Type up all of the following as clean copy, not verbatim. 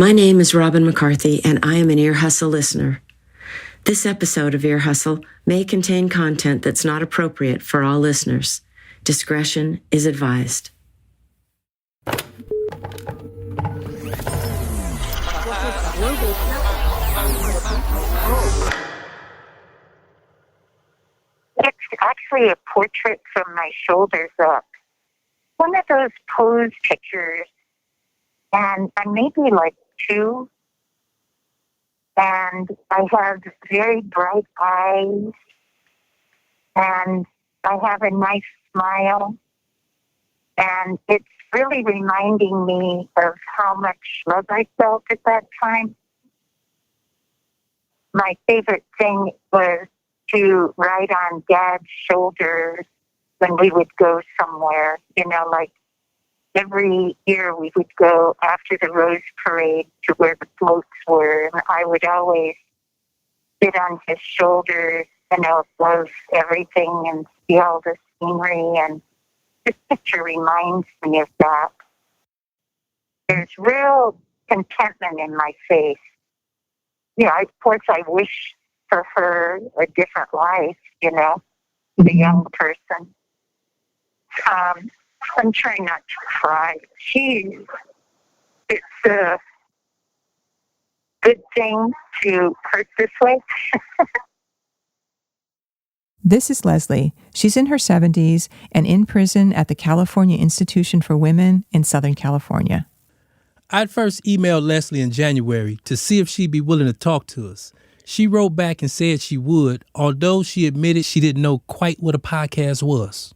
My name is Robin McCarthy, and I am an Ear Hustle listener. This episode of Ear Hustle may contain content that's not appropriate for all listeners. Discretion is advised. It's actually a portrait from my shoulders up. One of those pose pictures, and I'm maybe like 2, and I have very bright eyes, and I have a nice smile, and it's really reminding me of how much love I felt at that time. My favorite thing was to ride on Dad's shoulders when we would go somewhere, like every year we would go after the Rose Parade to where the floats were, and I would always sit on his shoulders, above everything and see all the scenery, and this picture reminds me of that. There's real contentment in my face. Of course I wish for her a different life, the young person. I'm trying not to cry. It's a good thing to hurt this way. This is Leslie. She's in her 70s and in prison at the California Institution for Women in Southern California. I'd first emailed Leslie in January to see if she'd be willing to talk to us. She wrote back and said she would, although she admitted she didn't know quite what a podcast was.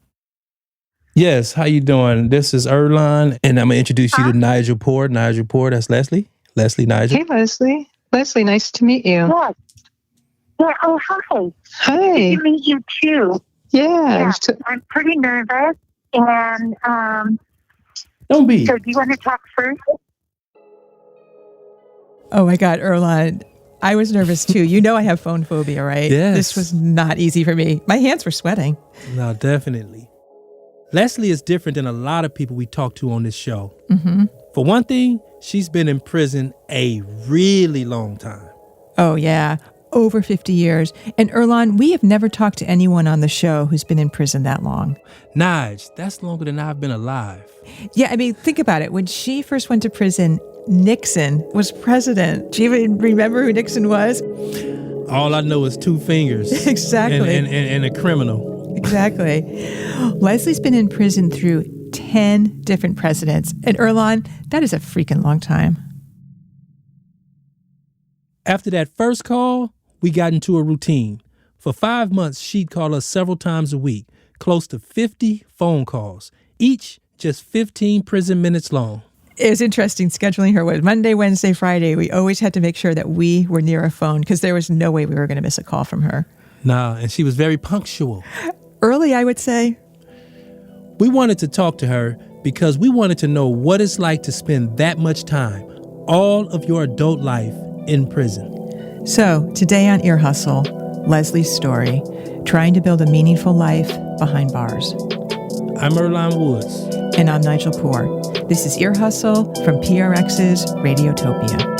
Yes, how you doing? This is Erline, and I'm going to introduce you to Nigel Poor. Nigel Poor, that's Leslie. Leslie, Nigel. Hey, Leslie. Leslie, nice to meet you. Yeah. Oh, hi. Hi. Nice to meet you, too. Yeah. I'm pretty nervous, and Don't be. So do you want to talk first? Oh my God, Erline. I was nervous too. I have phone phobia, right? Yes. This was not easy for me. My hands were sweating. No, definitely. Leslie is different than a lot of people we talk to on this show. Mm-hmm. For one thing, she's been in prison a really long time. Oh, yeah. Over 50 years. And Erline, we have never talked to anyone on the show who's been in prison that long. Nige, that's longer than I've been alive. Yeah, think about it. When she first went to prison, Nixon was president. Do you even remember who Nixon was? All I know is 2 fingers. Exactly. And a criminal. Exactly. Leslie's been in prison through 10 different presidents. And Erline, that is a freaking long time. After that first call, we got into a routine. For 5 months, she'd call us several times a week, close to 50 phone calls, each just 15 prison minutes long. It was interesting scheduling her was Monday, Wednesday, Friday. We always had to make sure that we were near a phone because there was no way we were going to miss a call from her. Nah, and she was very punctual. Early, I would say. We wanted to talk to her because we wanted to know what it's like to spend that much time, all of your adult life, in prison. So, today on Ear Hustle, Leslie's story, trying to build a meaningful life behind bars. I'm Erline Woods. And I'm Nigel Poor. This is Ear Hustle from PRX's Radiotopia.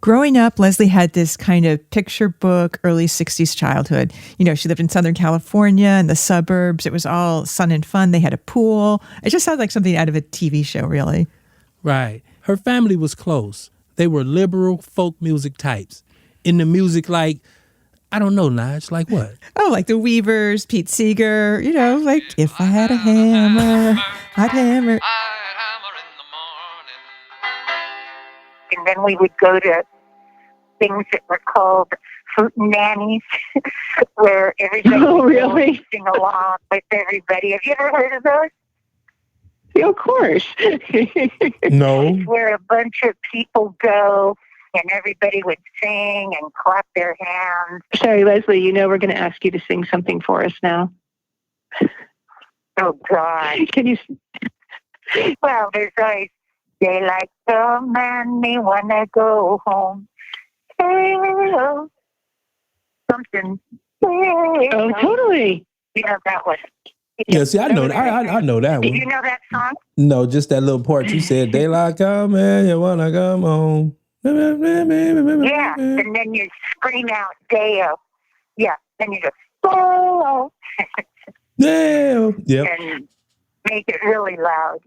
Growing up, Leslie had this kind of picture book, early 60s childhood. She lived in Southern California in the suburbs. It was all sun and fun. They had a pool. It just sounded like something out of a TV show, really. Right. Her family was close. They were liberal folk music types. Into music like, I don't know, Nige, like what? Oh, like the Weavers, Pete Seeger, like, if I had a hammer, I'd hammer. I'd hammer in the morning. And then we would go to things that were called hootenannies, where everybody would sing along with everybody. Have you ever heard of those? Yeah, of course. No. It's where a bunch of people go and everybody would sing and clap their hands. Sorry, Leslie, we're going to ask you to sing something for us now. Oh, God. Can you? Well, there's always Daylight come and me wanna go home. Hey, oh, something. Hey, Oh, totally. You know that one. Yeah, see, I know I know that Did one. you know that song? No, just that little part you said, daylight come and you wanna come home. Yeah, and then you scream out Dale. Yeah, then you go, oh, Yeah. Yep. and make it really loud.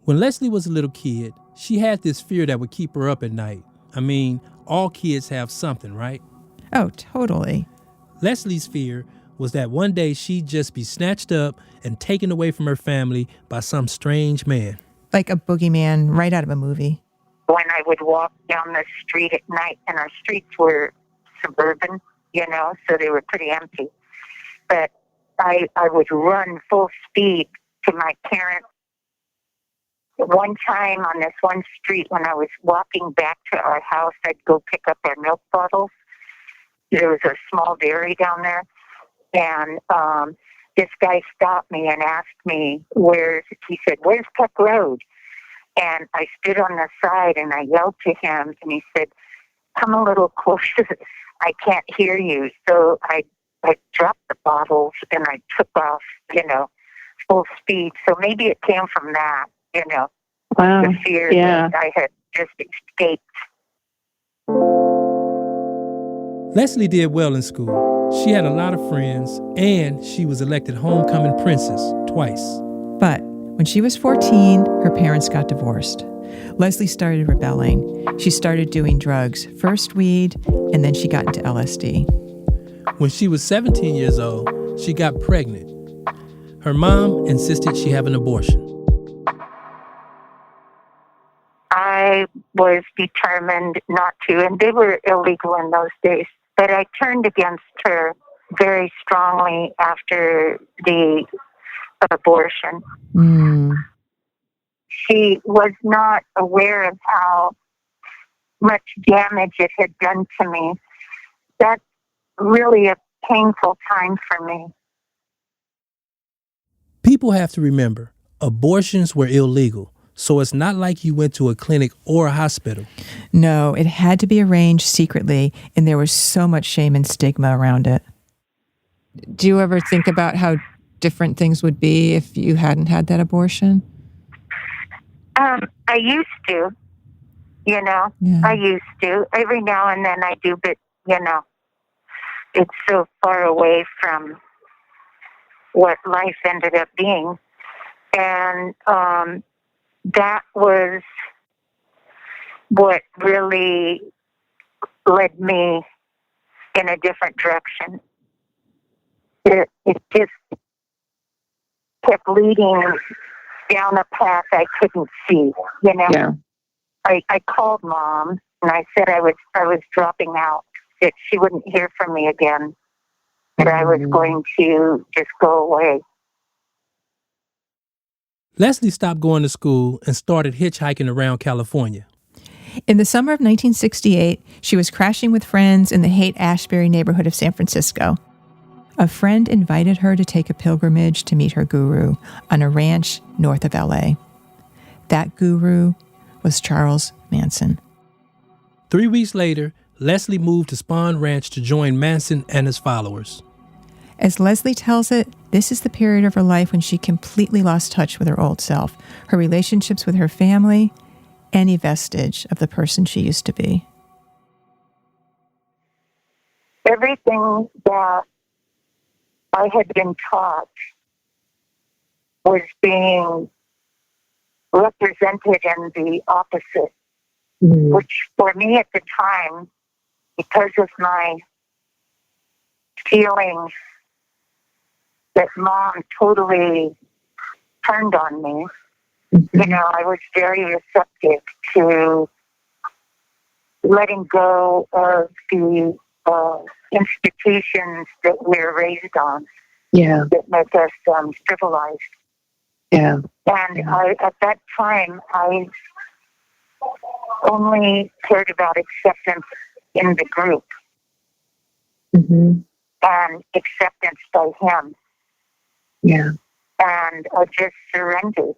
When Leslie was a little kid, she had this fear that would keep her up at night. I mean, all kids have something, right? Oh, totally. Leslie's fear was that one day she'd just be snatched up and taken away from her family by some strange man. Like a boogeyman right out of a movie. When I would walk down the street at night, and our streets were suburban, so they were pretty empty. But I would run full speed to my parents. One time on this one street, when I was walking back to our house, I'd go pick up our milk bottles. There was a small dairy down there, and this guy stopped me and asked me, he said, "Where's Peck Road?" And I stood on the side and I yelled to him, and he said, "Come a little closer. I can't hear you." So I dropped the bottles and I took off, full speed. So maybe it came from that, Wow. the fear Yeah. that I had just escaped. Leslie did well in school. She had a lot of friends, and she was elected homecoming princess twice. But when she was 14, her parents got divorced. Leslie started rebelling. She started doing drugs, first weed, and then she got into LSD. When she was 17 years old, she got pregnant. Her mom insisted she have an abortion. I was determined not to, and they were illegal in those days. But I turned against her very strongly after the abortion. She was not aware of how much damage it had done to me. That's really a painful time for me. People have to remember, abortions were illegal, so it's not like you went to a clinic or a hospital. No, it had to be arranged secretly, and there was so much shame and stigma around it. Do you ever think about how different things would be if you hadn't had that abortion? I used to, Yeah. I used to. Every now and then I do, but, it's so far away from what life ended up being. And that was what really led me in a different direction. It just kept leading down a path I couldn't see, Yeah. I called Mom and I said I was dropping out, that she wouldn't hear from me again, that I was going to just go away. Leslie stopped going to school and started hitchhiking around California. In the summer of 1968, she was crashing with friends in the Haight-Ashbury neighborhood of San Francisco. A friend invited her to take a pilgrimage to meet her guru on a ranch north of LA. That guru was Charles Manson. 3 weeks later, Leslie moved to Spahn Ranch to join Manson and his followers. As Leslie tells it, this is the period of her life when she completely lost touch with her old self, her relationships with her family, any vestige of the person she used to be. Everything that I had been taught was being represented in the opposite, which for me at the time, because of my feelings that Mom totally turned on me, I was very receptive to letting go of the institutions that we're raised on, that make us civilized. Yeah. And at that time, I only cared about acceptance in the group and acceptance by him. Yeah. And I just surrendered.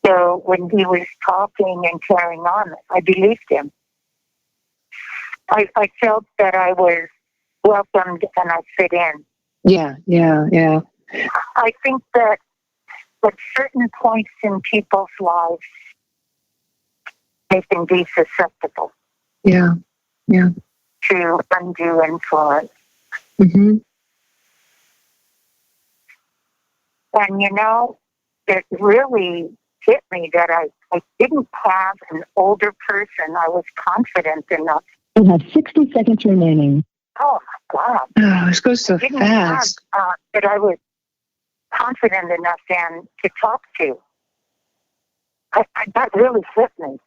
So when he was talking and carrying on, I believed him. I felt that I was welcomed and I fit in. Yeah. I think that at certain points in people's lives, they can be susceptible Yeah. to undue influence. Mm-hmm. And, it really hit me that I didn't have an older person. I was confident enough. You have 60 seconds remaining. Oh, my God. Oh, this goes so Didn't fast. have that I was confident enough then to talk to. That really hit me.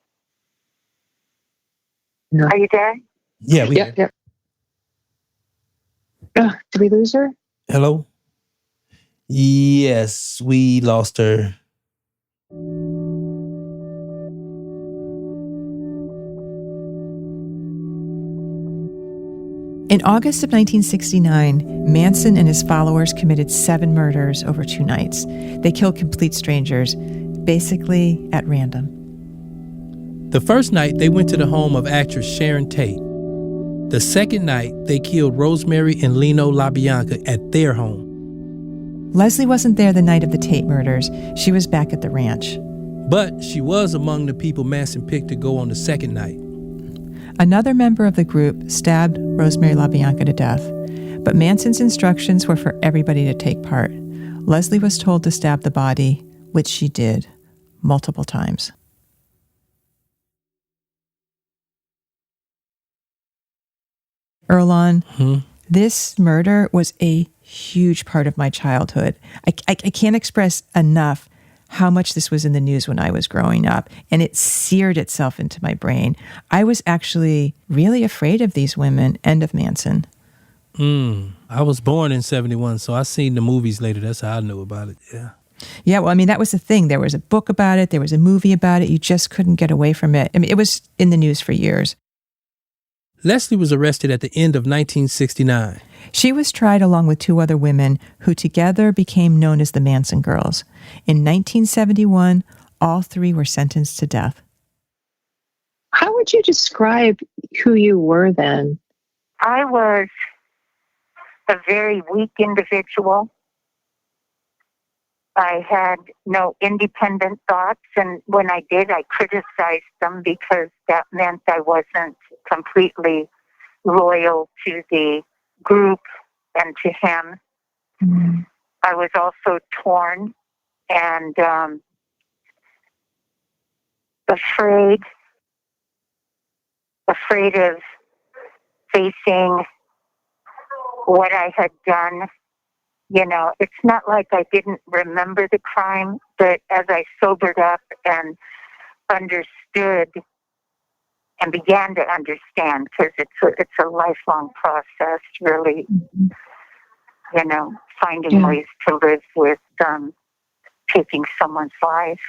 Yeah. Are you there? Yeah, we Yep. Did we lose her? Hello? Yes, we lost her. In August of 1969, Manson and his followers committed 7 murders over 2 nights. They killed complete strangers, basically at random. The first night, they went to the home of actress Sharon Tate. The second night, they killed Rosemary and Leno LaBianca at their home. Leslie wasn't there the night of the Tate murders. She was back at the ranch. But she was among the people Manson picked to go on the second night. Another member of the group stabbed Rosemary LaBianca to death, but Manson's instructions were for everybody to take part. Leslie was told to stab the body, which she did, multiple times. Earlonne, this murder was a huge part of my childhood. I can't express enough how much this was in the news when I was growing up, and it seared itself into my brain. I was actually really afraid of these women and of Manson. I was born in 71, so I seen the movies later. That's how I knew about it, yeah. Yeah, well, I mean, that was the thing. There was a book about it. There was a movie about it. You just couldn't get away from it. I mean, it was in the news for years. Leslie was arrested at the end of 1969. She was tried along with 2 other women who together became known as the Manson Girls. In 1971, all 3 were sentenced to death. How would you describe who you were then? I was a very weak individual. I had no independent thoughts, and when I did, I criticized them because that meant I wasn't completely loyal to the group and to him. Mm-hmm. I was also torn and afraid of facing what I had done. It's not like I didn't remember the crime, but as I sobered up and understood and began to understand, because it's a lifelong process, really, finding ways to live with taking someone's life.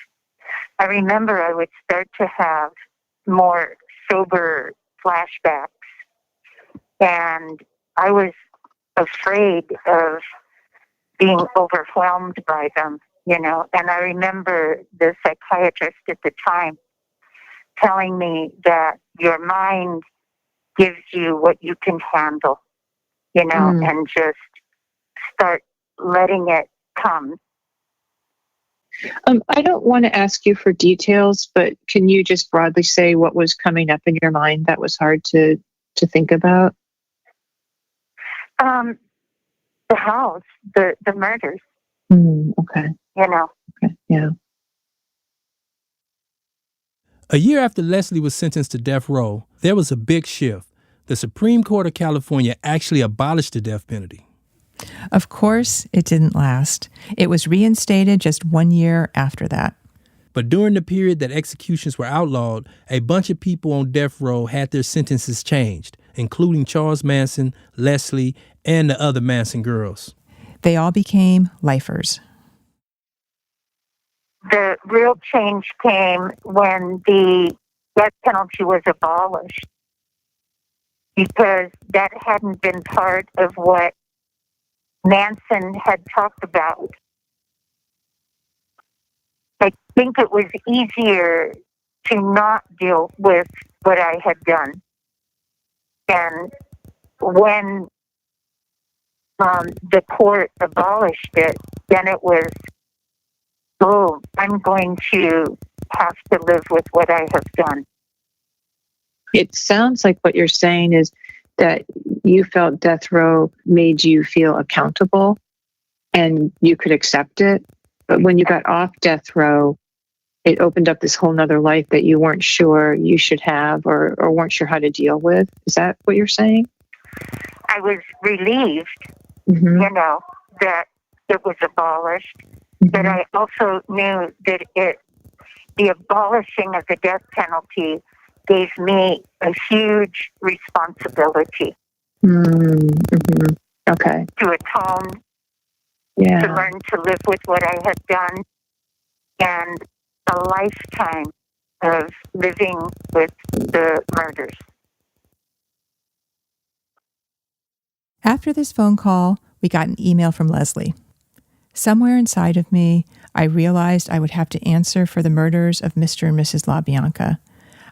I remember I would start to have more sober flashbacks, and I was afraid of being overwhelmed by them, and I remember the psychiatrist at the time telling me that your mind gives you what you can handle, and just start letting it come. I don't want to ask you for details, but can you just broadly say what was coming up in your mind that was hard to think about? The house, the murders. Okay. Okay. Yeah. A year after Leslie was sentenced to death row, there was a big shift. The Supreme Court of California actually abolished the death penalty. Of course, it didn't last. It was reinstated just 1 year after that. But during the period that executions were outlawed, a bunch of people on death row had their sentences changed, including Charles Manson, Leslie, and the other Manson girls. They all became lifers. The real change came when the death penalty was abolished, because that hadn't been part of what Manson had talked about. Like, think it was easier to not deal with what I had done. And when the court abolished it, then it was, oh, I'm going to have to live with what I have done. It sounds like what you're saying is that you felt death row made you feel accountable and you could accept it. But when you got off death row, it opened up this whole nother life that you weren't sure you should have or weren't sure how to deal with. Is that what you're saying? I was relieved, that it was abolished. But I also knew that the abolishing of the death penalty gave me a huge responsibility. Mm-hmm. Okay. To atone, to learn to live with what I had done, and a lifetime of living with the murders. After this phone call, we got an email from Leslie. Somewhere inside of me, I realized I would have to answer for the murders of Mr. and Mrs. LaBianca.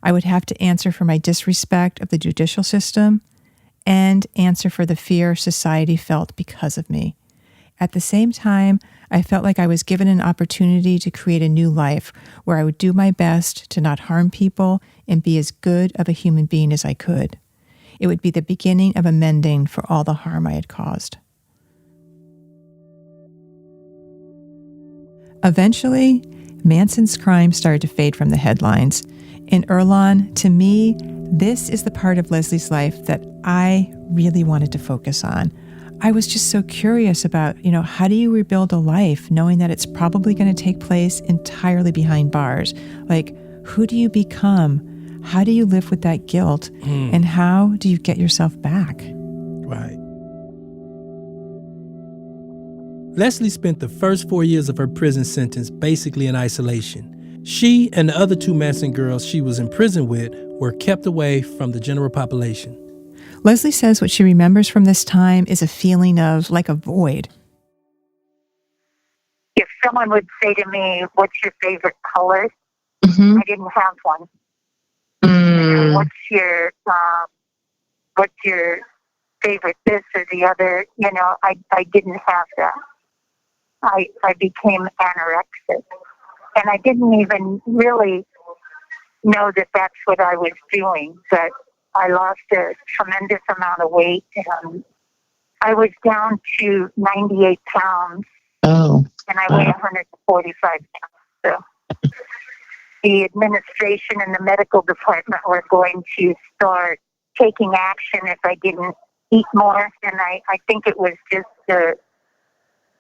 I would have to answer for my disrespect of the judicial system and answer for the fear society felt because of me. At the same time, I felt like I was given an opportunity to create a new life where I would do my best to not harm people and be as good of a human being as I could. It would be the beginning of amending for all the harm I had caused. Eventually, Manson's crime started to fade from the headlines. And Earlonne, to me, this is the part of Leslie's life that I really wanted to focus on. I was just so curious about, how do you rebuild a life knowing that it's probably going to take place entirely behind bars? Like, who do you become? How do you live with that guilt? And how do you get yourself back? Right. Leslie spent the first 4 years of her prison sentence basically in isolation. She and the other two Manson girls she was in prison with were kept away from the general population. Leslie says what she remembers from this time is a feeling of like a void. If someone would say to me, "What's your favorite color?" Mm-hmm. I didn't have one. What's your favorite this or the other? I didn't have that. I became anorexic, and I didn't even really know that that's what I was doing, but I lost a tremendous amount of weight, and I was down to 98 pounds, and I weigh 145 pounds. So the administration and the medical department were going to start taking action if I didn't eat more, and I think it was just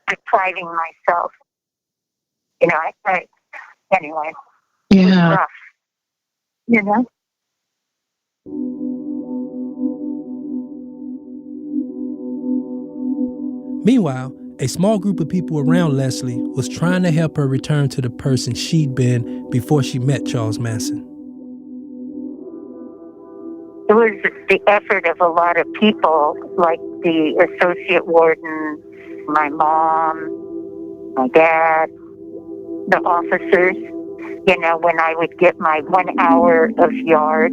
depriving myself. Anyway, it was rough, Meanwhile, a small group of people around Leslie was trying to help her return to the person she'd been before she met Charles Manson. It was the effort of a lot of people, like the associate warden, my mom, my dad, the officers. When I would get my 1 hour of yard,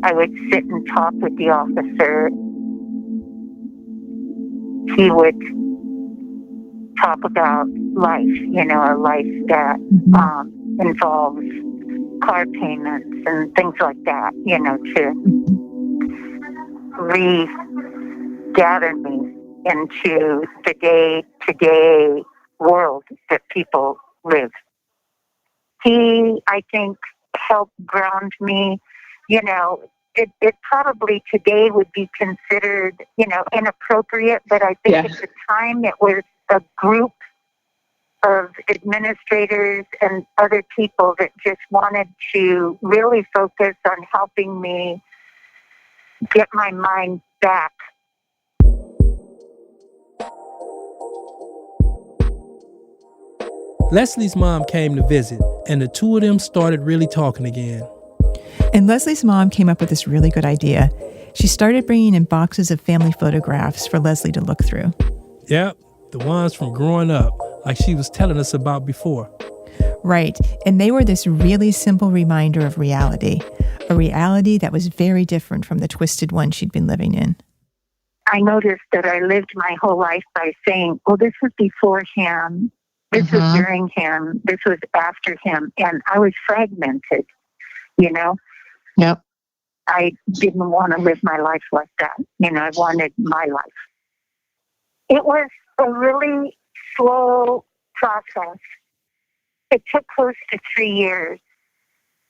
I would sit and talk with the officer. He would talk about life, a life that involves car payments and things like that, to regather me into the day-to-day world that people live. He, I think, helped ground me. It probably today would be considered, inappropriate, but I think at the time it was a group of administrators and other people that just wanted to really focus on helping me get my mind back. Leslie's mom came to visit, and the two of them started really talking again. And Leslie's mom came up with this really good idea. She started bringing in boxes of family photographs for Leslie to look through. Yep, the ones from growing up, like she was telling us about before. Right. And they were this really simple reminder of reality, a reality that was very different from the twisted one she'd been living in. I noticed that I lived my whole life by saying, well, this was before him, this was during him, this was after him. And I was fragmented, you know? Yep. I didn't want to live my life like that. You know, I wanted my life. It was a really slow process. It took close to 3 years.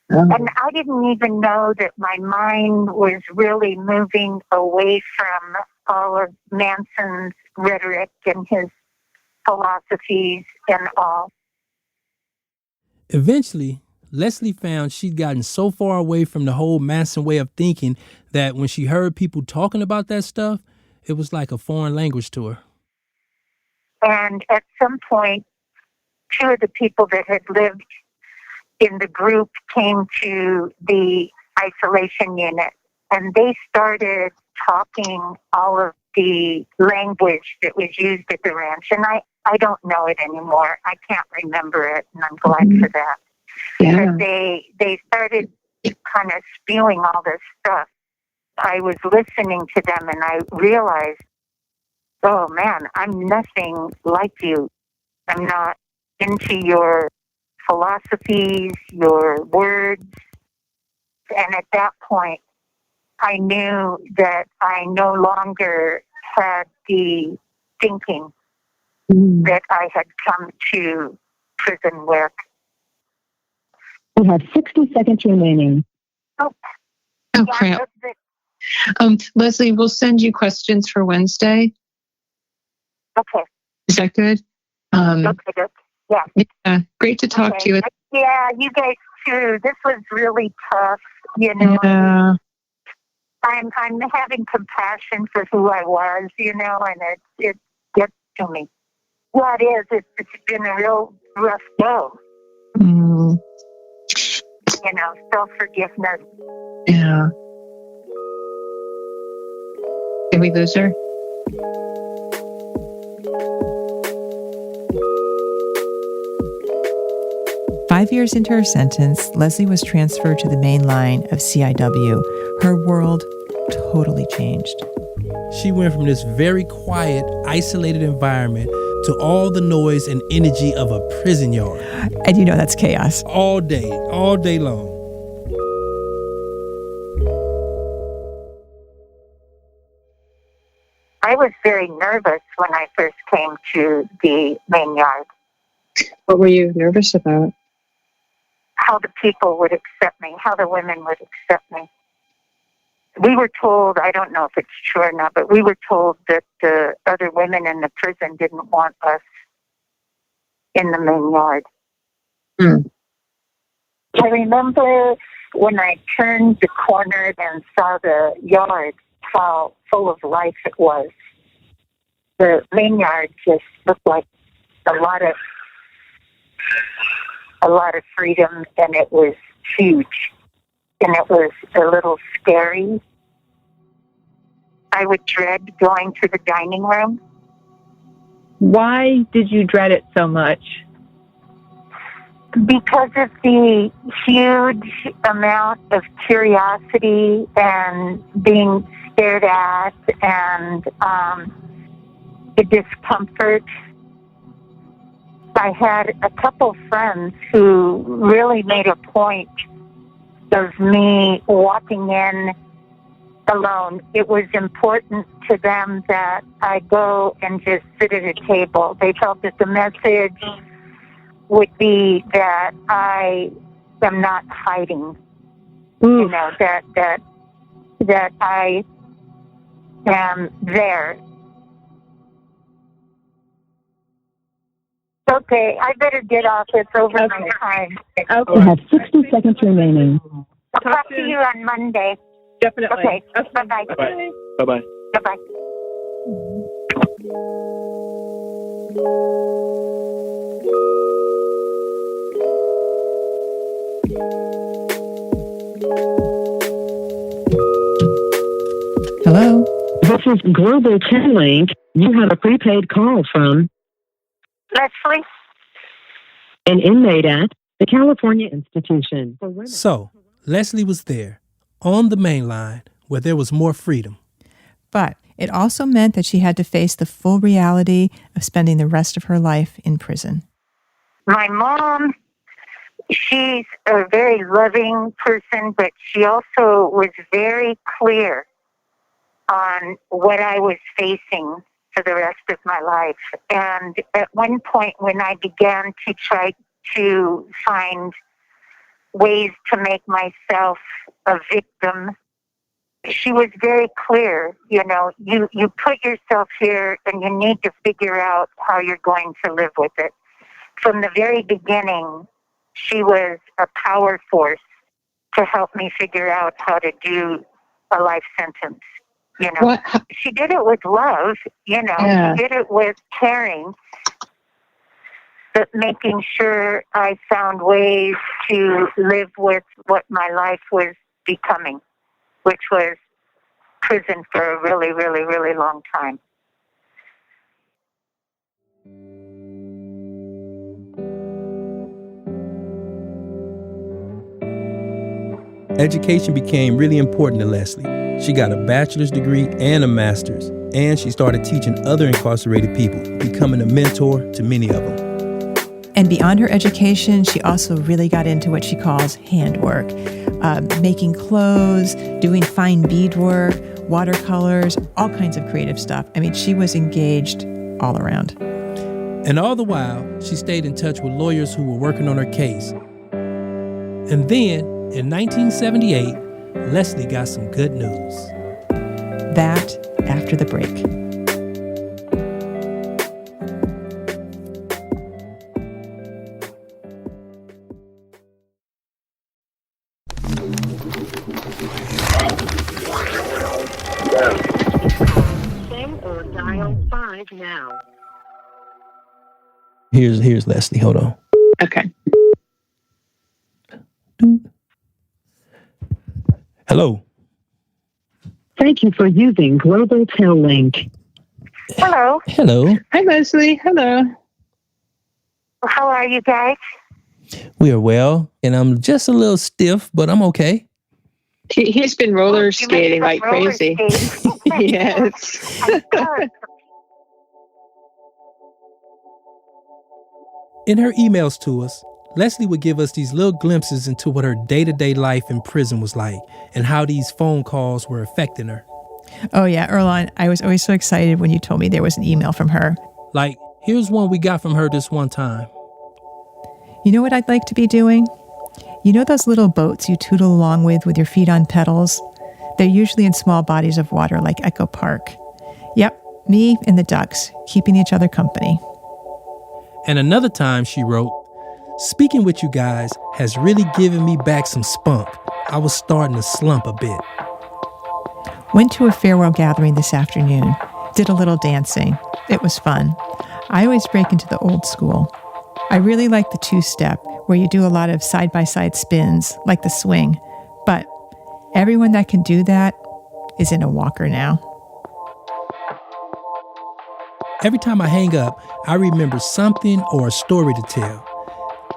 And I didn't even know that my mind was really moving away from all of Manson's rhetoric and his philosophies and all. Eventually, Leslie found she'd gotten so far away from the whole Manson way of thinking that when she heard people talking about that stuff, it was like a foreign language to her. And at some point, two of the people that had lived in the group came to the isolation unit, and they started talking all of the language that was used at the ranch. And I don't know it anymore. I can't remember it, and I'm glad for that. Yeah. But they started kind of spewing all this stuff. I was listening to them, and I realized, oh man, I'm nothing like you. I'm not into your philosophies, your words. And at that point, I knew that I no longer had the thinking that I had come to prison with. You have 60 seconds remaining. Oh, Yeah, crap. that's it. Leslie, we'll send you questions for Wednesday. Okay. Is that good? Okay, good. Yeah. Yeah. Great to talk to you. Yeah, you guys too. This was really tough, you know. Yeah. I'm having compassion for who I was, you know, and it gets to me. Yeah, it is. It's been a real rough go. Mm, You know, self-forgiveness. yeah. Did we lose her? Five years into her sentence, Leslie was transferred to the main line of CIW. Her world totally changed. She went from this very quiet, isolated environment to all the noise and energy of a prison yard. And you know that's chaos. All day long. I was very nervous when I first came to the main yard. What were you nervous about? How the people would accept me, how the women would accept me. We were told, I don't know if it's true or not, but we were told that the other women in the prison didn't want us in the main yard. I remember when I turned the corner and saw the yard, how full of life it was. The main yard just looked like a lot of freedom, and it was huge, and it was a little scary. I would dread going to the dining room. Why did you dread it so much? Because of the huge amount of curiosity and being stared at, and the discomfort. I had a couple friends who really made a point of me walking in alone. It was important to them that I go and just sit at a table. They felt that the message would be that I am not hiding. You know, that I am there. Okay, I better get off. It's over my time. You have 60 seconds remaining. I'll talk to you on Monday. Definitely. Okay, bye-bye. Bye-bye. Bye-bye. Bye-bye. Hello? This is Global 10 Link. You have a prepaid call from Leslie? an inmate at The California Institution for Women. So, Leslie was there, on the main line, where there was more freedom. But it also meant that she had to face the full reality of spending the rest of her life in prison. My mom, she's a very loving person, but she also was very clear on what I was facing for the rest of my life. And at one point when I began to try to find ways to make myself a victim, she was very clear, you put yourself here and you need to figure out how you're going to live with it. From the very beginning, she was a power force to help me figure out how to do a life sentence. She did it with love, Yeah. She did it with caring, but making sure I found ways to live with what my life was becoming, which was prison for a really, really, really long time. Education became really important to Leslie. She got a bachelor's degree and a master's, and she started teaching other incarcerated people, becoming a mentor to many of them. And beyond her education, she also really got into what she calls handwork, making clothes, doing fine beadwork, watercolors, all kinds of creative stuff. I mean, she was engaged all around. And all the while, she stayed in touch with lawyers who were working on her case. And then, in 1978, Leslie got some good news. That after the break. Sing or dial 5 now. Here's Leslie. Hold on. Okay. Hello. Thank you for using Global Tel Link. Hello. Hello. Hi, Leslie. Hello. How are you guys? We are well, and I'm just a little stiff, but I'm okay. He's been roller You skating made like some roller crazy. skates. Yes. Good. In her emails to us, Leslie would give us these little glimpses into what her day-to-day life in prison was like and how these phone calls were affecting her. Oh yeah, Erlon, I was always so excited when you told me there was an email from her. Like, here's one we got from her this one time. You know what I'd like to be doing? You know those little boats you tootle along with your feet on pedals? They're usually in small bodies of water like Echo Park. Yep, me and the ducks, keeping each other company. And another time she wrote, "Speaking with you guys has really given me back some spunk. I was starting to slump a bit." Went to a farewell gathering this afternoon. Did a little dancing. It was fun. I always break into the old school. I really like the two-step, where you do a lot of side-by-side spins, like the swing. But everyone that can do that is in a walker now. Every time I hang up, I remember something or a story to tell.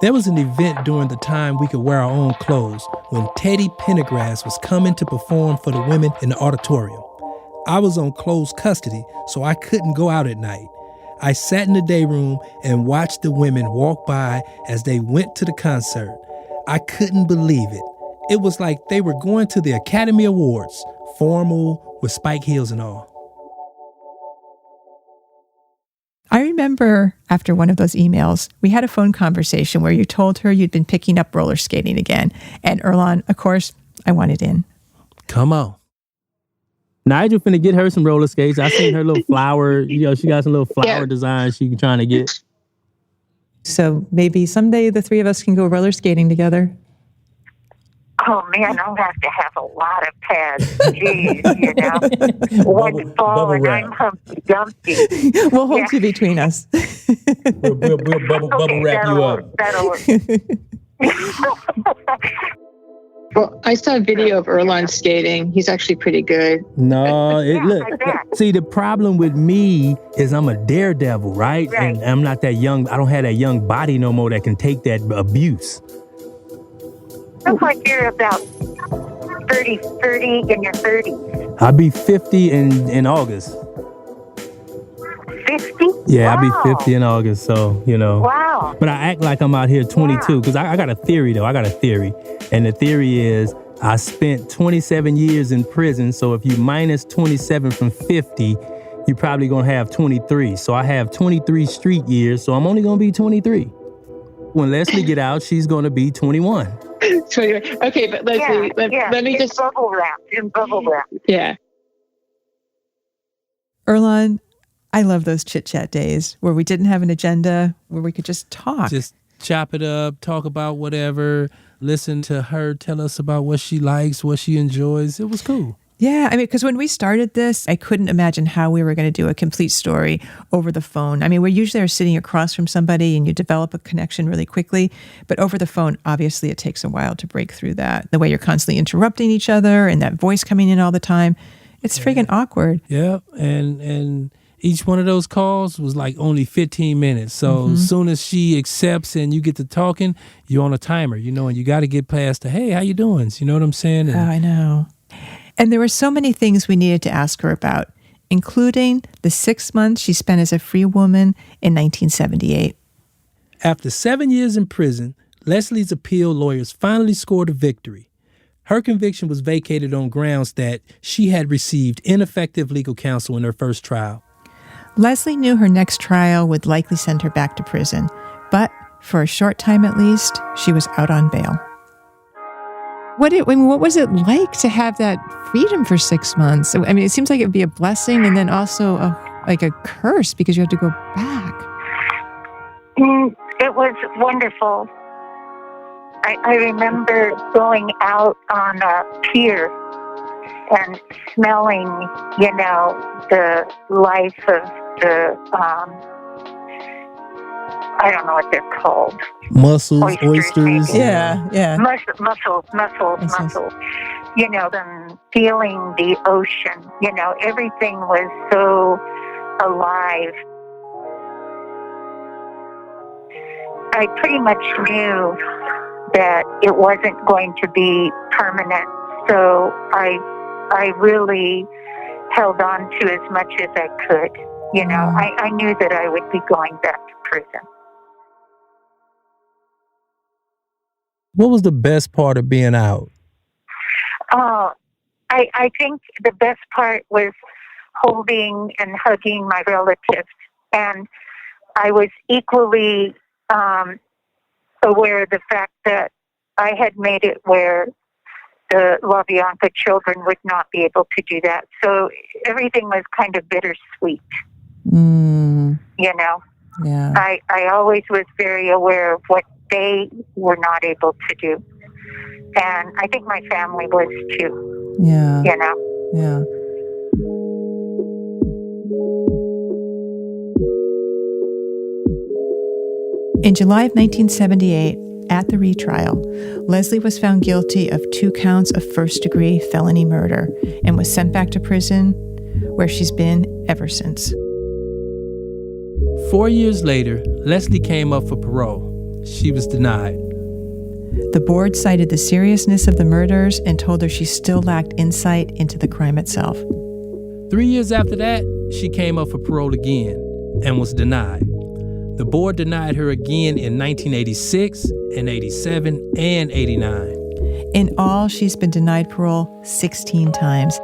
There was an event during the time we could wear our own clothes when Teddy Pendergrass was coming to perform for the women in the auditorium. I was on closed custody, so I couldn't go out at night. I sat in the day room and watched the women walk by as they went to the concert. I couldn't believe it. It was like they were going to the Academy Awards, formal, with spike heels and all. I remember after one of those emails, we had a phone conversation where you told her you'd been picking up roller skating again. And Erlon, of course, I wanted in. Come on. Nigel finna get her some roller skates. I seen her little flower, she got some little flower designs she trying to get. So maybe someday the three of us can go roller skating together. Oh man, I'll have to have a lot of pads. Jeez, one fall and I'm Humpty Dumpty. We'll hold you between us. We'll bubble wrap you up. That'll work. Well, I saw a video of Erlon skating. He's actually pretty good. No, look. I bet. See, the problem with me is I'm a daredevil, right? Right. And I'm not that young. I don't have that young body no more that can take that abuse. Looks like you're about 30 in your 30s. I'll be 50 in August. 50? Yeah, I'll Wow. be 50 in August, so, Wow. But I act like I'm out here 22 because I got a theory, though. I got a theory. And the theory is I spent 27 years in prison, so if you minus 27 from 50, you're probably going to have 23. So I have 23 street years, so I'm only going to be 23. When Leslie get out, she's going to be 21. 21. Okay, but Leslie, let me it's just... bubble wrap. Yeah. Erlon, I love those chit-chat days where we didn't have an agenda, where we could just talk. Just chop it up, talk about whatever, listen to her tell us about what she likes, what she enjoys. It was cool. Yeah, I mean, because when we started this, I couldn't imagine how we were going to do a complete story over the phone. I mean, we usually are sitting across from somebody and you develop a connection really quickly. But over the phone, obviously, it takes a while to break through that. The way you're constantly interrupting each other and that voice coming in all the time, it's friggin' awkward. Yeah, and each one of those calls was like only 15 minutes. So as soon as she accepts and you get to talking, you're on a timer, and you got to get past the, hey, how you doing? You know what I'm saying? Oh, I know. And there were so many things we needed to ask her about, including the 6 months she spent as a free woman in 1978. After 7 years in prison, Leslie's appeal lawyers finally scored a victory. Her conviction was vacated on grounds that she had received ineffective legal counsel in her first trial. Leslie knew her next trial would likely send her back to prison, but for a short time at least, she was out on bail. What was it like to have that freedom for 6 months? I mean, it seems like it would be a blessing and then also a curse because you had to go back. It was wonderful. I remember going out on a pier and smelling, the life of the, I don't know what they're called. Mussels, oysters. maybe. Yeah. Mussels. Them feeling the ocean. Everything was so alive. I pretty much knew that it wasn't going to be permanent, so I really held on to as much as I could. I knew that I would be going back to prison. What was the best part of being out? I think the best part was holding and hugging my relatives, and I was equally aware of the fact that I had made it where the LaBianca children would not be able to do that. So everything was kind of bittersweet. Yeah. I always was very aware of what they were not able to do. And I think my family was too. Yeah. Yeah. In July of 1978, at the retrial, Leslie was found guilty of 2 counts of first-degree felony murder and was sent back to prison, where she's been ever since. 4 years later, Leslie came up for parole. She was denied. The board cited the seriousness of the murders and told her she still lacked insight into the crime itself. 3 years after that, she came up for parole again and was denied. The board denied her again in 1986, and 87, and 89. In all, she's been denied parole 16 times.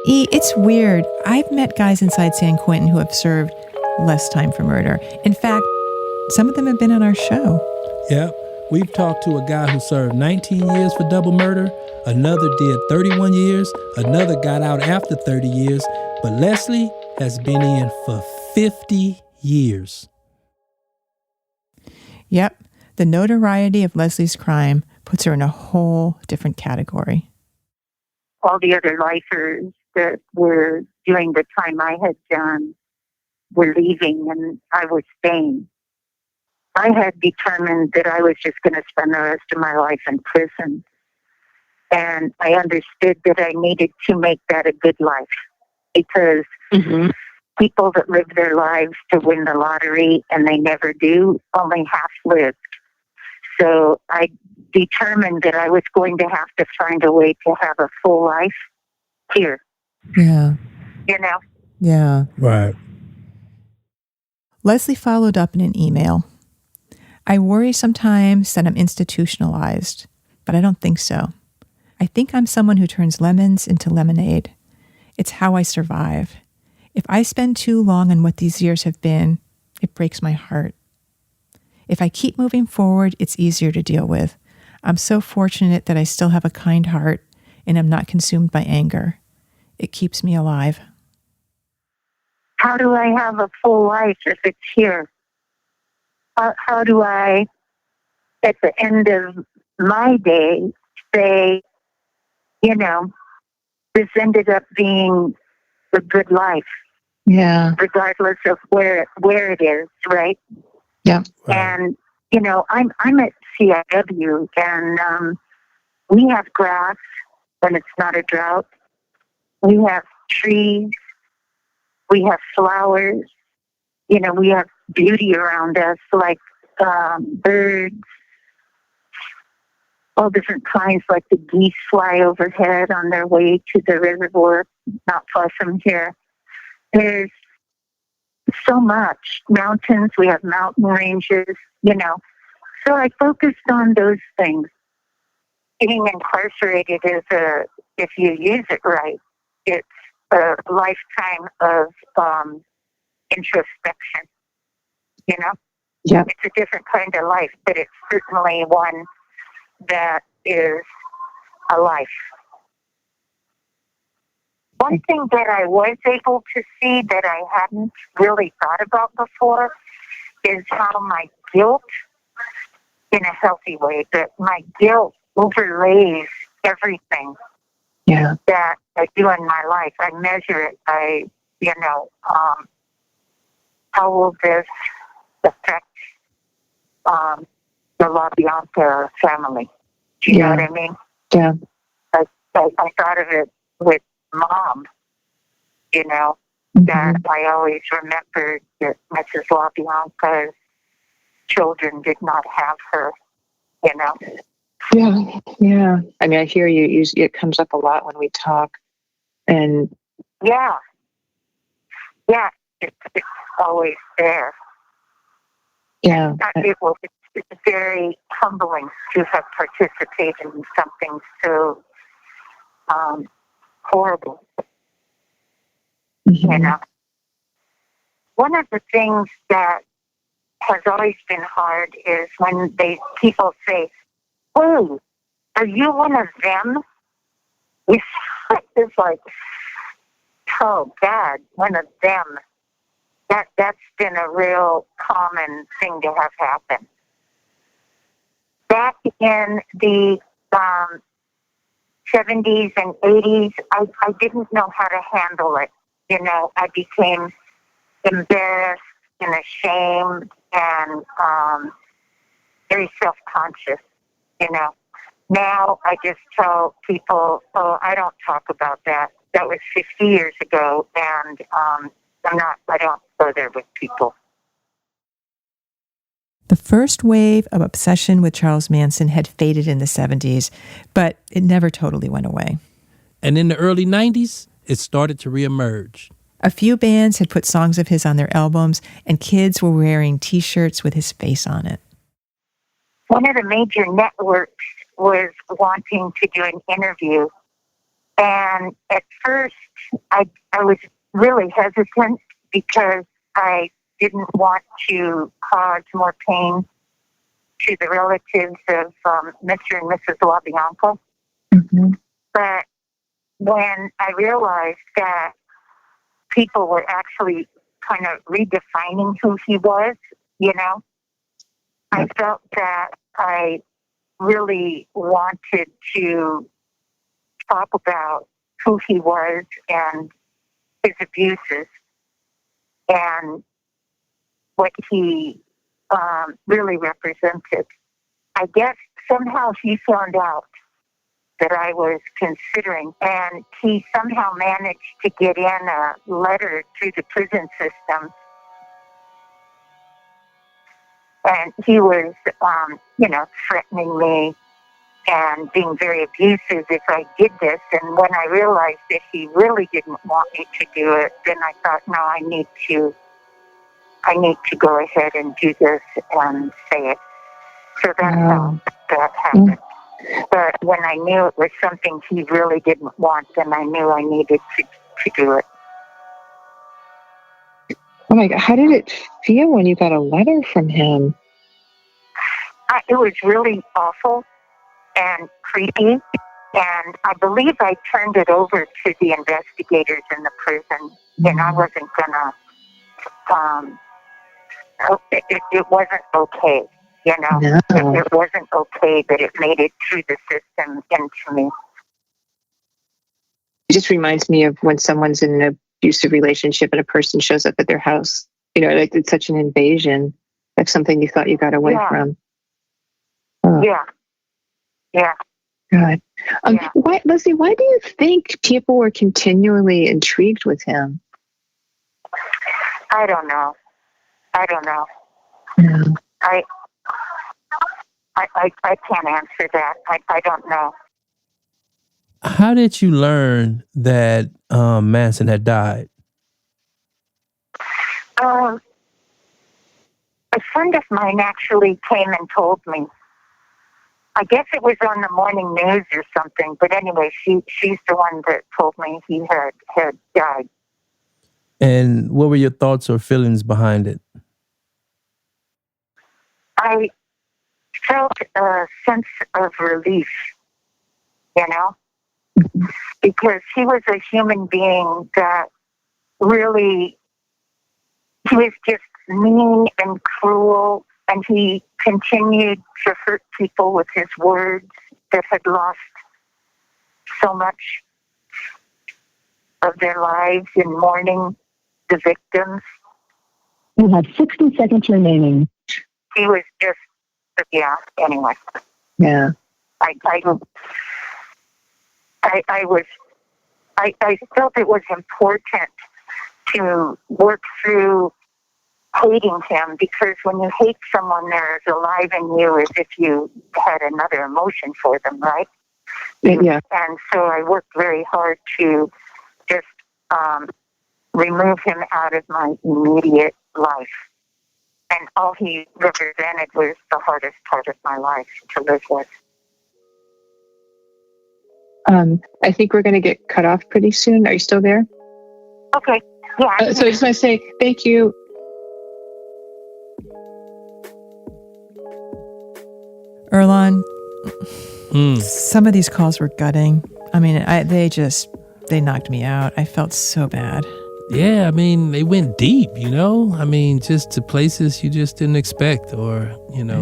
It's weird. I've met guys inside San Quentin who have served less time for murder. In fact, some of them have been on our show. Yep. We've talked to a guy who served 19 years for double murder. Another did 31 years. Another got out after 30 years. But Leslie has been in for 50 years. Yep. The notoriety of Leslie's crime puts her in a whole different category. All the other lifers that were doing the time I had done were leaving, and I was staying. I had determined that I was just going to spend the rest of my life in prison. And I understood that I needed to make that a good life because people that live their lives to win the lottery and they never do only half lived. So I determined that I was going to have to find a way to have a full life here. Yeah. You know? Yeah. Right. Leslie followed up in an email. I worry sometimes that I'm institutionalized, but I don't think so. I think I'm someone who turns lemons into lemonade. It's how I survive. If I spend too long on what these years have been, it breaks my heart. If I keep moving forward, it's easier to deal with. I'm so fortunate that I still have a kind heart and I'm not consumed by anger. It keeps me alive. How do I have a full life if it's here? How do I, at the end of my day, say, you know, this ended up being a good life, Yeah. regardless of where it is, right? Yeah. Right. And you know, I'm at CIW, and we have grass when it's not a drought. We have trees. We have flowers. You know, we have beauty around us, like birds, all different kinds, like the geese fly overhead on their way to the reservoir not far from here. There's so much. Mountains, we have mountain ranges, you know. So I focused on those things. Being incarcerated is if you use it right, it's a lifetime of introspection, you know. Yeah. It's a different kind of life, but it's certainly one that is a life. One thing that I was able to see that I hadn't really thought about before is how my guilt, in a healthy way, that my guilt overlays everything that I do in my life. I measure it by, you know, how will this affect the La Bianca family? Do you know what I mean? Yeah. I thought of it with Mom, you know, that I always remembered that Mrs. La Bianca's children did not have her, you know. Yeah. Yeah. I mean, I hear you. It comes up a lot when we talk. And yeah, it's always there. yeah. It's very humbling to have participated in something so horrible. You know, one of the things that has always been hard is when people say, "Hey, are you one of them?" It's like, oh God, one of them. That's been a real common thing to have happen. Back in the 70s and 80s, I didn't know how to handle it. You know, I became embarrassed and ashamed and very self-conscious, you know. Now I just tell people, oh, I don't talk about that. That was 50 years ago, and I don't go there with people. The first wave of obsession with Charles Manson had faded in the 70s, but it never totally went away. And in the early 90s, it started to reemerge. A few bands had put songs of his on their albums, and kids were wearing T-shirts with his face on it. One of the major networks was wanting to do an interview. And at first, I was really hesitant because I didn't want to cause more pain to the relatives of Mr. and Mrs. LaBianca. But when I realized that people were actually kind of redefining who he was, you know, I felt that I really wanted to talk about who he was and his abuses and what he really represented. I guess somehow he found out that I was considering, and he somehow managed to get in a letter through the prison system. And he was, threatening me and being very abusive if I did this. And when I realized that he really didn't want me to do it, then I thought, no, I need to go ahead and do this and say it. So that's how that happened. But when I knew it was something he really didn't want, then I knew I needed to do it. Oh my God. How did it feel when you got a letter from him? It was really awful and creepy. And I believe I turned it over to the investigators in the prison. And I wasn't going to, it wasn't okay. No. It wasn't okay that it made it through the system into me. It just reminds me of when someone's in an abusive relationship and a person shows up at their house. Like it's such an invasion, like something you thought you got away from. Oh. Yeah. God. Leslie, why do you think people were continually intrigued with him? I don't know. No. I can't answer that. I don't know. How did you learn that Manson had died? A friend of mine actually came and told me. I guess it was on the morning news or something. But anyway, she's the one that told me he had died. And what were your thoughts or feelings behind it? I felt a sense of relief, because he was a human being that really, he was just mean and cruel, and he continued to hurt people with his words that had lost so much of their lives in mourning the victims. You have 60 seconds remaining. He was just, anyway. Yeah. I felt it was important to work through hating him, because when you hate someone, they're as alive in you as if you had another emotion for them, right? Yeah. And so I worked very hard to just remove him out of my immediate life. And all he represented was the hardest part of my life to live with. I think we're going to get cut off pretty soon. Are you still there? Okay. Yeah. So I just want to say thank you. Earlonne, some of these calls were gutting. I mean, they knocked me out. I felt so bad. Yeah, I mean, they went deep, I mean, just to places you just didn't expect, or,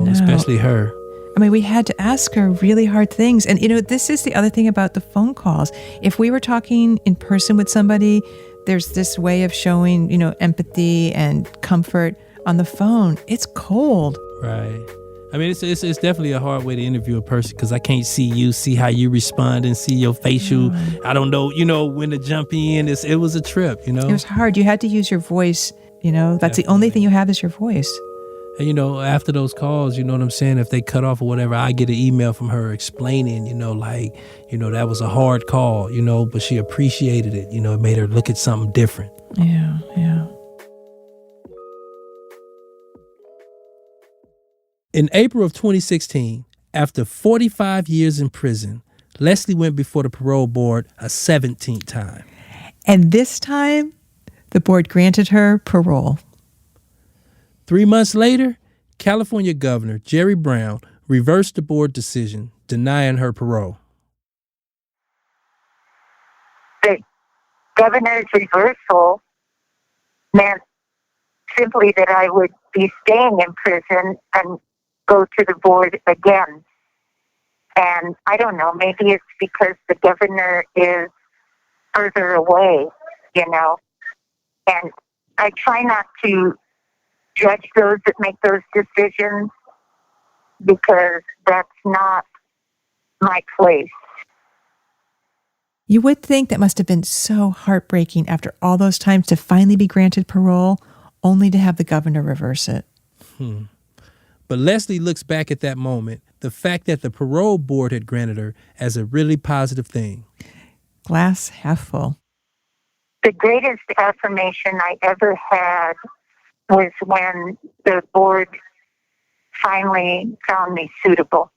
especially her. I mean, we had to ask her really hard things. And, this is the other thing about the phone calls. If we were talking in person with somebody, there's this way of showing, empathy and comfort. On the phone, it's cold. Right. I mean, it's definitely a hard way to interview a person, because I can't see you, see how you respond, and see your facial. I don't know, when to jump in. It was a trip, It was hard. You had to use your voice, That's definitely. The only thing you have is your voice. And, after those calls, you know what I'm saying? If they cut off or whatever, I get an email from her explaining, that was a hard call, but she appreciated it. It made her look at something different. Yeah. In April of 2016, after 45 years in prison, Leslie went before the parole board a 17th time. And this time, the board granted her parole. 3 months later, California Governor Jerry Brown reversed the board decision, denying her parole. The governor's reversal meant simply that I would be staying in prison and go to the board again. And I don't know, maybe it's because the governor is further away, and I try not to judge those that make those decisions because that's not my place. You would think that must have been so heartbreaking after all those times to finally be granted parole, only to have the governor reverse it. But Leslie looks back at that moment, the fact that the parole board had granted her, as a really positive thing. Glass half full. The greatest affirmation I ever had was when the board finally found me suitable.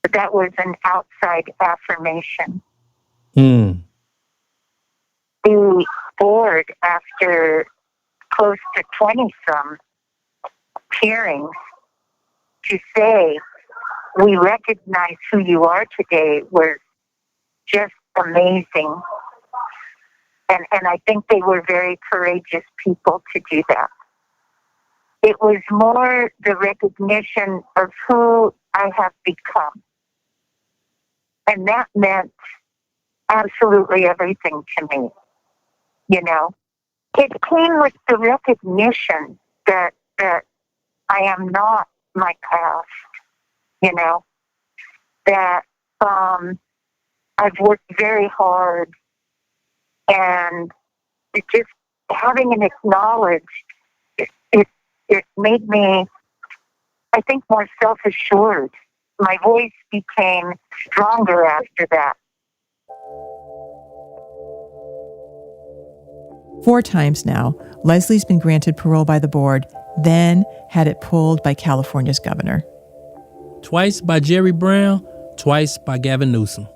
But that was an outside affirmation. The board, after close to 20-some hearings, to say, we recognize who you are today, was just amazing. And I think they were very courageous people to do that. It was more the recognition of who I have become. And that meant absolutely everything to me. You know, it came with the recognition that I am not my past, you know, that I've worked very hard, and it just having it acknowledged, it made me, I think, more self-assured. My voice became stronger after that. 4 times now, Leslie's been granted parole by the board, then had it pulled by California's governor. Twice by Jerry Brown, twice by Gavin Newsom.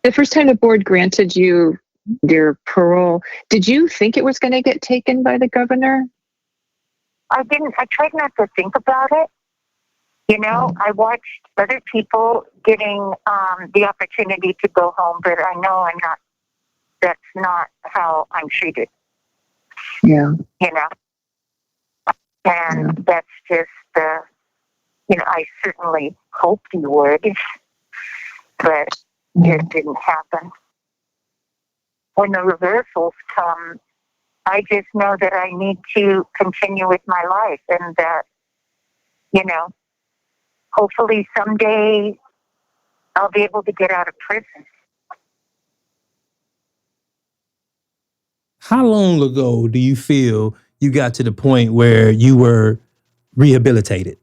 The first time the board granted you your parole, did you think it was going to get taken by the governor? I tried not to think about it. You know, I watched other people getting the opportunity to go home, but I know that's not how I'm treated. Yeah. You know? And that's just, I certainly hoped you would, but it didn't happen. When the reversals come, I just know that I need to continue with my life, and that, hopefully someday I'll be able to get out of prison. How long ago do you feel you got to the point where you were rehabilitated?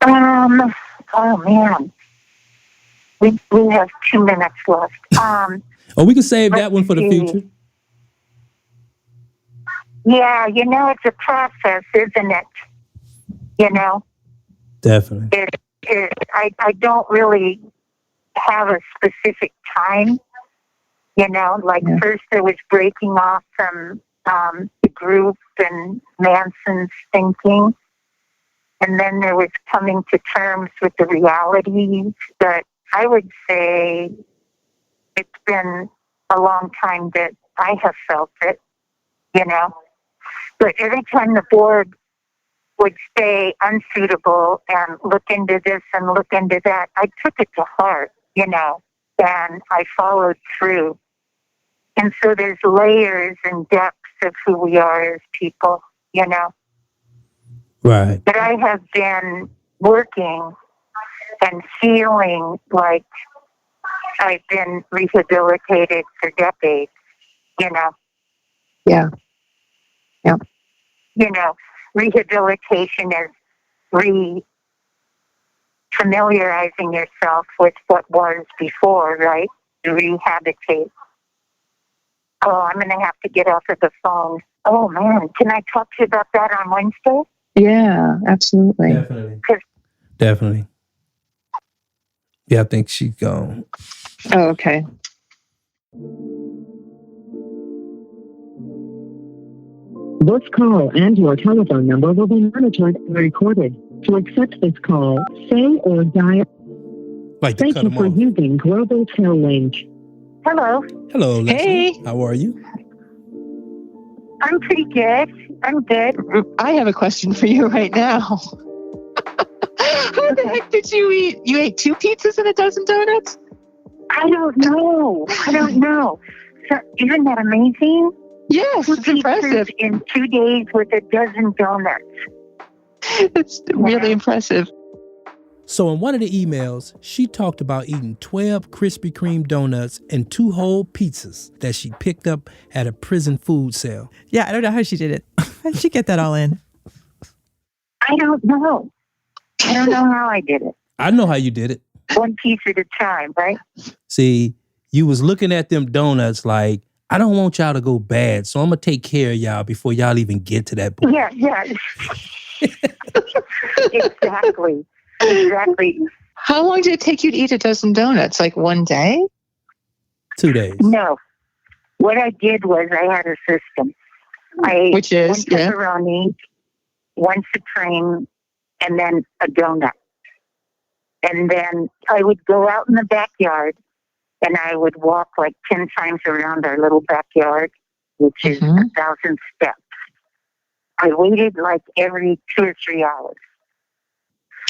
Oh man. We have 2 minutes left. We can save that one for the future. Yeah, it's a process, isn't it? Definitely. I don't really have a specific time. First there was breaking off from the group and Manson's thinking. And then there was coming to terms with the realities. But I would say it's been a long time that I have felt it, But every time the board would say unsuitable and look into this and look into that, I took it to heart, and I followed through. And so there's layers and depths of who we are as people, Right. But I have been working and feeling like I've been rehabilitated for decades, Yeah. Rehabilitation is familiarizing yourself with what was before, right? Rehabilitate. Oh, I'm going to have to get off of the phone. Oh, man. Can I talk to you about that on Wednesday? Yeah, absolutely. Definitely. Yeah, I think she's gone. Oh, okay. This call and your telephone number will be monitored and recorded. To accept this call, say or dial. Thank you for using Global Tel Link. Hello. Hello, Leslie. Hey. How are you? I'm pretty good. I'm good. I have a question for you right now. How the heck did you eat? You ate 2 pizzas and a dozen donuts? I don't know. So, isn't that amazing? Yes, it's impressive. In 2 days with a dozen donuts. It's really impressive. So in one of the emails, she talked about eating 12 Krispy Kreme donuts and 2 whole pizzas that she picked up at a prison food sale. Yeah, I don't know how she did it. How did she get that all in? I don't know. I don't know how I did it. I know how you did it. One piece at a time, right? See, you was looking at them donuts like, I don't want y'all to go bad, so I'm going to take care of y'all before y'all even get to that point. Yeah. Exactly. How long did it take you to eat a dozen donuts? Like one day? 2 days. No. What I did was I had a system. Which is, one pepperoni, one Supreme, and then a donut. And then I would go out in the backyard and I would walk like 10 times around our little backyard, which is 1,000 steps. I waited like every 2 or 3 hours.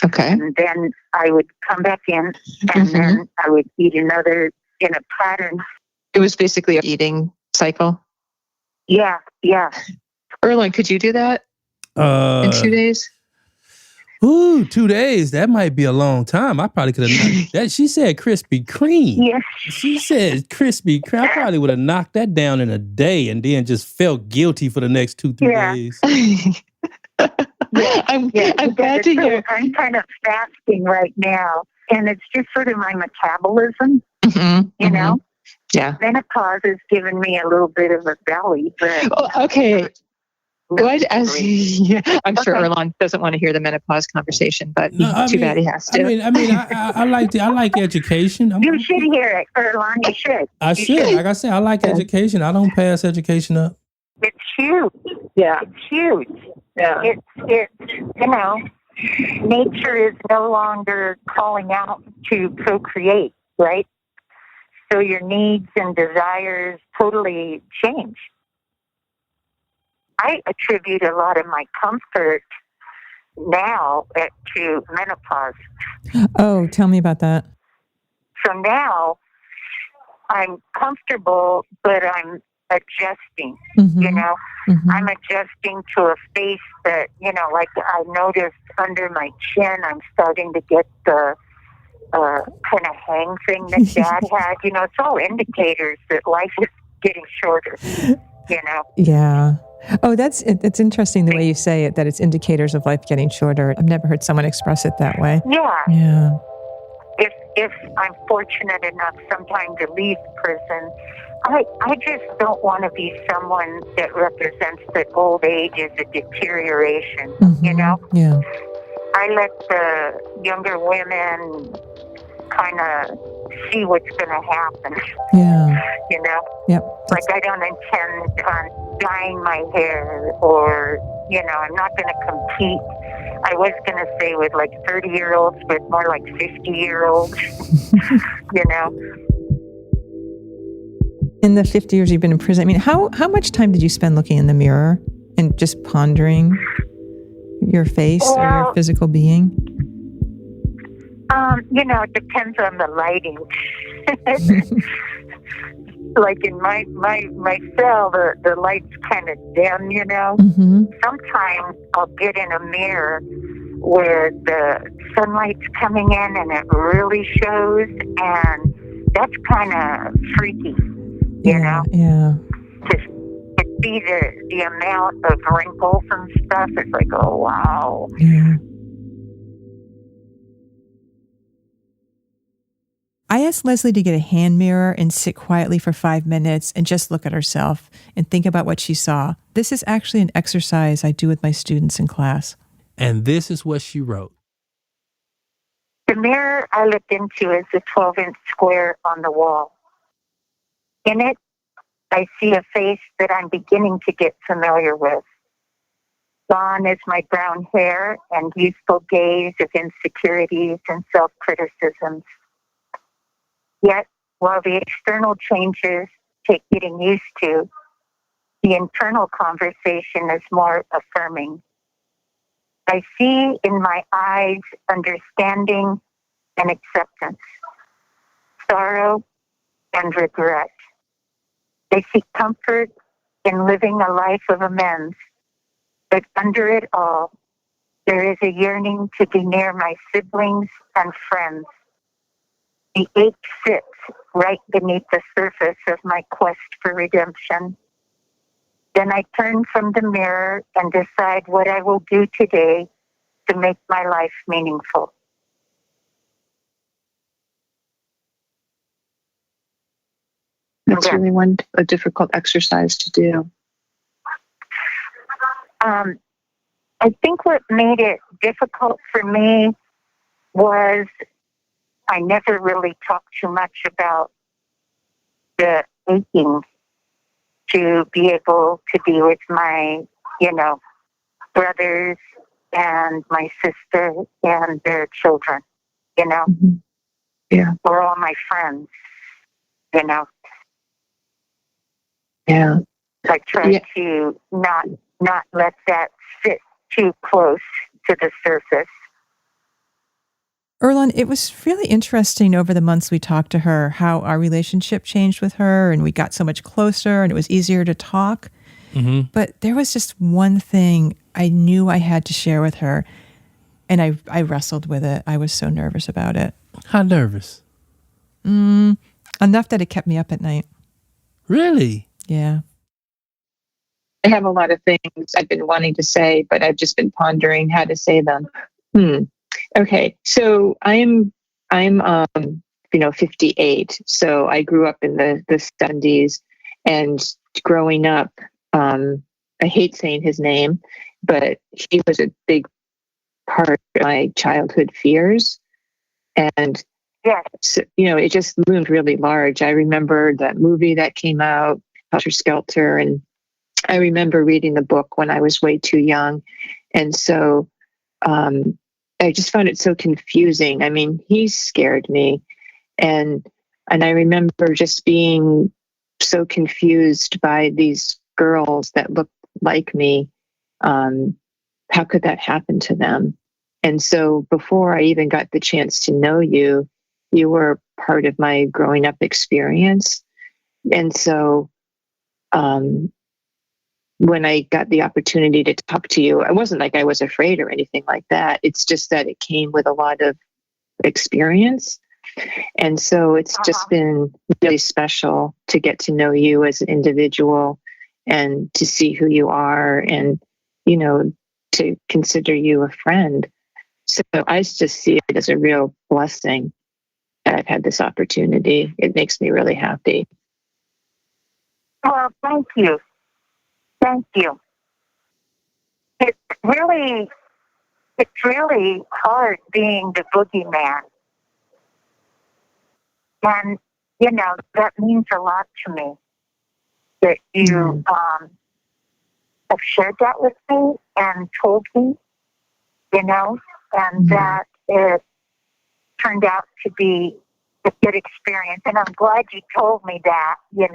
Okay. And then I would come back in and then I would eat another in a pattern. It was basically an eating cycle? Yeah. Erlen, could you do that in 2 days? Ooh, 2 days. That might be a long time. I probably could have that. She said Krispy Kreme. Yes. She said Krispy Kreme. I probably would have knocked that down in a day and then just felt guilty for the next 2-3 days. I'm glad to hear. I'm kind of fasting right now, and it's just sort of my metabolism, you know? Yeah. Menopause has given me a little bit of a belly, but... Okay. I'm sure Erlen doesn't want to hear the menopause conversation, but too bad he has to. I like education. You should hear it, Erlen. You should. I should. Like I said, I like education. I don't pass education up. It's huge. Yeah. It's huge. Yeah. It's nature is no longer calling out to procreate, right? So your needs and desires totally change. I attribute a lot of my comfort now to menopause. Oh, tell me about that. So now I'm comfortable, but I'm adjusting, you know? I'm adjusting to a face that, you know, like I noticed under my chin, I'm starting to get the kind of hang thing that Dad had. You know, it's all indicators that life is getting shorter, you know? Yeah. Oh, it's interesting the way you say it, that it's indicators of life getting shorter. I've never heard someone express it that way. Yeah. If I'm fortunate enough sometime to leave prison, I just don't want to be someone that represents that old age is a deterioration, you know? Yeah. I let the younger women kind of see what's going to happen. Yeah. You know? Yep. Like I don't intend on dyeing my hair or, you know, I'm not going to compete. I was going to say with like 30-year-olds, but more like 50-year-olds, you know? In the 50 years you've been in prison, I mean, how much time did you spend looking in the mirror and just pondering your face or your physical being? You know, it depends on the lighting. Like in my cell, the light's kind of dim, you know? Sometimes I'll get in a mirror where the sunlight's coming in and it really shows, and that's kind of freaky, you know? Yeah. To see the amount of wrinkles and stuff, it's like, oh, wow. Yeah. I asked Leslie to get a hand mirror and sit quietly for 5 minutes and just look at herself and think about what she saw. This is actually an exercise I do with my students in class. And this is what she wrote. The mirror I looked into is a 12-inch square on the wall. In it, I see a face that I'm beginning to get familiar with. Gone is my brown hair and youthful gaze of insecurities and self-criticisms. Yet, while the external changes take getting used to, the internal conversation is more affirming. I see in my eyes understanding and acceptance, sorrow and regret. I see comfort in living a life of amends, but under it all, there is a yearning to be near my siblings and friends. The ache sits right beneath the surface of my quest for redemption. Then I turn from the mirror and decide what I will do today to make my life meaningful. That's really a difficult exercise to do. I think what made it difficult for me was I never really talked too much about the aching to be able to be with my, brothers and my sister and their children, Mm-hmm. Yeah. or all my friends, Yeah. I tried to not let that sit too close to the surface. Erlen, it was really interesting over the months we talked to her, how our relationship changed with her and we got so much closer and it was easier to talk. Mm-hmm. But there was just one thing I knew I had to share with her, and I wrestled with it. I was so nervous about it. How nervous? Enough that it kept me up at night. Really? Yeah. I have a lot of things I've been wanting to say, but I've just been pondering how to say them. Okay, so I'm 58. So I grew up in the 70s, and growing up, I hate saying his name, but he was a big part of my childhood fears. And so, it just loomed really large. I remember that movie that came out, Helter Skelter, and I remember reading the book when I was way too young. And so I just found it so confusing. I mean, he scared me. And I remember just being so confused by these girls that looked like me. How could that happen to them? And so before I even got the chance to know you, you were part of my growing up experience. And so when I got the opportunity to talk to you, it wasn't like I was afraid or anything like that. It's just that it came with a lot of experience. And so it's just been really special to get to know you as an individual and to see who you are and, to consider you a friend. So I just see it as a real blessing that I've had this opportunity. It makes me really happy. Well, thank you. Thank you. It's really hard being the boogeyman. And, that means a lot to me that you have shared that with me and told me, and that it turned out to be a good experience. And I'm glad you told me that, Well,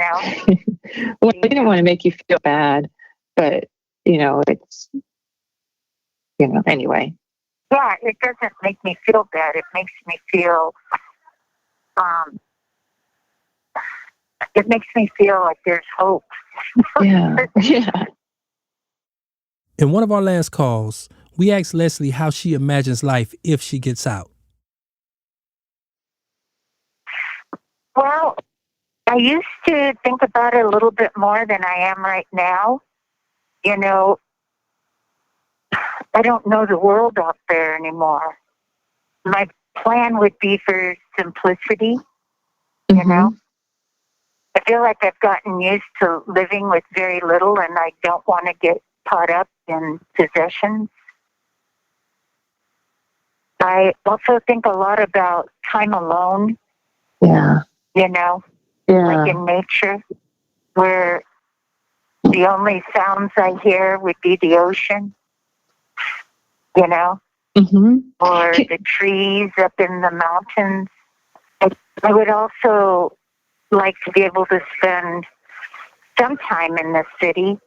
I didn't want to make you feel bad, but, it's, anyway. Yeah, it doesn't make me feel bad. It makes me feel, like there's hope. Yeah. In one of our last calls, we asked Leslie how she imagines life if she gets out. Well, I used to think about it a little bit more than I am right now. I don't know the world out there anymore. My plan would be for simplicity, I feel like I've gotten used to living with very little, and I don't want to get caught up in possessions. I also think a lot about time alone. Yeah. Like in nature, where the only sounds I hear would be the ocean, or the trees up in the mountains. I would also like to be able to spend some time in the city.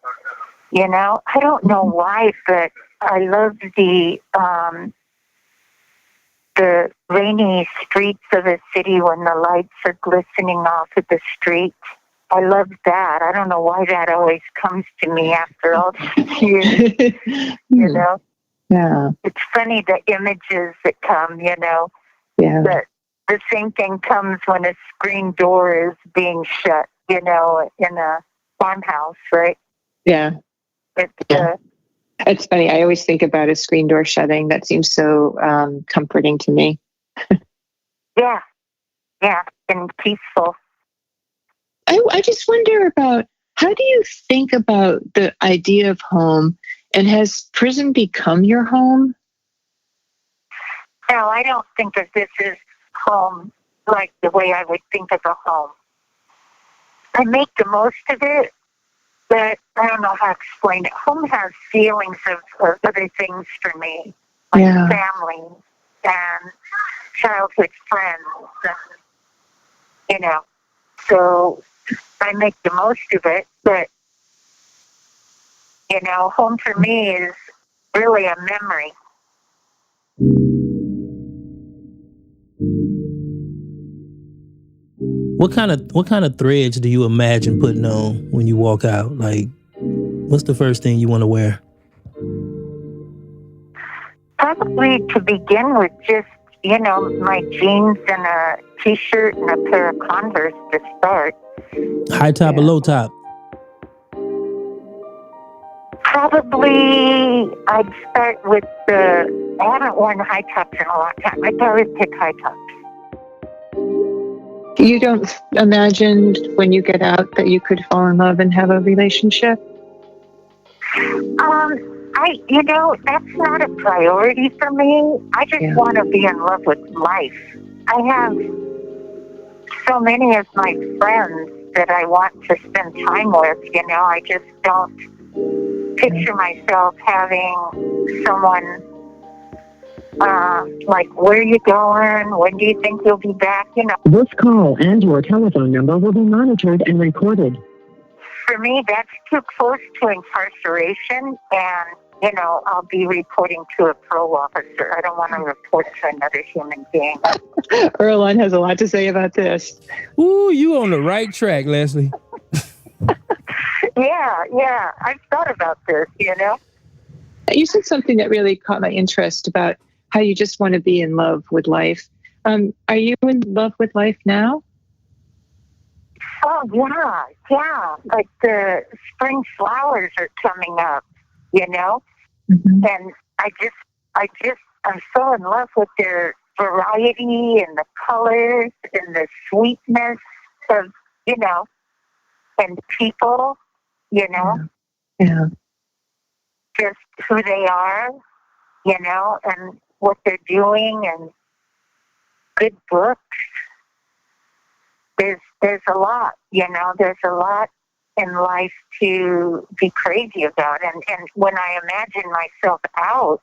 I don't know why, but I love the rainy streets of a city when the lights are glistening off of the street. I love that. I don't know why that always comes to me after all these years, you know? Yeah. It's funny, the images that come, you know? Yeah. But the same thing comes when a screen door is being shut, you know, in a farmhouse, right? Yeah. It's funny. I always think about a screen door shutting. That seems so comforting to me. Yeah. And peaceful. I just wonder about, how do you think about the idea of home, and has prison become your home? No, I don't think of this as home like the way I would think of a home. I make the most of it, but I don't know how to explain it. Home has feelings of other things for me, like family and childhood friends, and, you know. So I make the most of it, but, you know, home for me is really a memory. What kind of threads do you imagine putting on when you walk out? Like, what's the first thing you want to wear? Probably to begin with, just, you know, my jeans and a t-shirt and a pair of Converse to start. High top or low top? Probably I'd start with I haven't worn high tops in a long time. I'd probably pick high tops. You don't imagine when you get out that you could fall in love and have a relationship? You know, that's not a priority for me. I just want to be in love with life. I have so many of my friends that I want to spend time with, you know. I just don't picture myself having someone like, where are you going? When do you think you'll be back? You know. This call and your telephone number will be monitored and recorded. For me, that's too close to incarceration, and, you know, I'll be reporting to a parole officer. I don't want to report to another human being. Erlon has a lot to say about this. Ooh, you on the right track, Leslie. Yeah. I've thought about this, you know. You said something that really caught my interest about how you just want to be in love with life. Are you in love with life now? Oh, yeah. Like the spring flowers are coming up, you know? Mm-hmm. And I'm so in love with their variety and the colors and the sweetness of, you know, and people, you know? Yeah. Just who they are, you know, and what they're doing, and good books. There's a lot, you know, there's a lot in life to be crazy about. And when I imagine myself out,